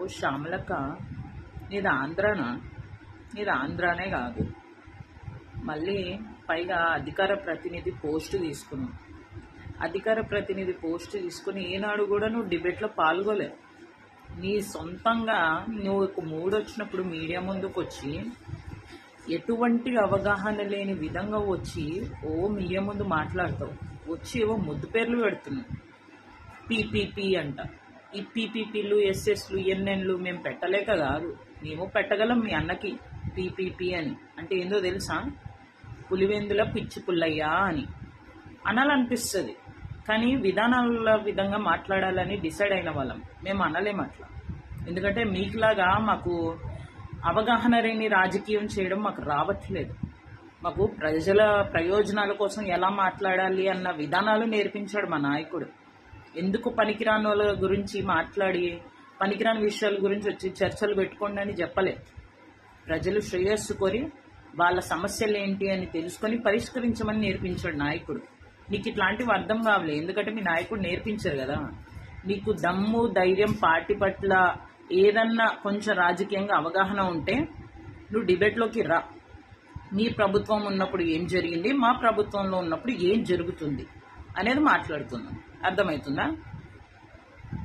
ఓ శ్యామలక్క, నీది ఆంధ్రానా? నీది ఆంధ్రానే కాదు, మళ్ళీ పైగా అధికార ప్రతినిధి పోస్టు తీసుకున్నావు. అధికార ప్రతినిధి పోస్టు తీసుకుని ఈనాడు కూడా నువ్వు డిబేట్లో పాల్గొలే. నీ సొంతంగా నువ్వు ఒక మూడు వచ్చినప్పుడు మీడియా ముందుకు వచ్చి ఎటువంటి అవగాహన లేని విధంగా వచ్చి మీడియా ముందు మాట్లాడతావు. వచ్చి ఏవో ముద్దు పేర్లు పెడుతున్నావు. పీపీపీ అంట. ఈ పీపీపీలు, ఎస్ఎస్లు, ఎన్ఎన్లు మేము పెట్టలేక కాదు, మేము పెట్టగలం మీ అన్నకి. పీపీపీ అని అంటే ఏందో తెలుసా? పులివెందుల పిచ్చి పుల్లయ్యా అని అనాలనిపిస్తుంది. కానీ విధానాల విధంగా మాట్లాడాలని డిసైడ్ అయిన వాళ్ళం. మేము అనలేం అట్లా. ఎందుకంటే మీకులాగా మాకు అవగాహన లేని రాజకీయం చేయడం మాకు రావట్లేదు. మాకు ప్రజల ప్రయోజనాల కోసం ఎలా మాట్లాడాలి అన్న విధానాలు నేర్పించాడు మా నాయకుడు. ఎందుకు పనికిరాని వాళ్ళ గురించి మాట్లాడి పనికిరాని విషయాల గురించి వచ్చి చర్చలు పెట్టుకోండి అని చెప్పలే. ప్రజలు శ్రేయస్సు కోరి వాళ్ళ సమస్యలు ఏంటి అని తెలుసుకొని పరిష్కరించమని నేర్పించాడు నాయకుడు. నీకు ఇట్లాంటివి అర్థం కావలే, ఎందుకంటే మీ నాయకుడు నేర్పించారు కదా. నీకు దమ్ము, ధైర్యం, పార్టీ పట్ల ఏదన్నా కొంచెం రాజకీయంగా అవగాహన ఉంటే నువ్వు డిబేట్లోకి రా. మీ ప్రభుత్వం ఉన్నప్పుడు ఏం జరిగింది, మా ప్రభుత్వంలో ఉన్నప్పుడు ఏం జరుగుతుంది అనేది మాట్లాడుతున్నాం. అర్థమవుతుందా?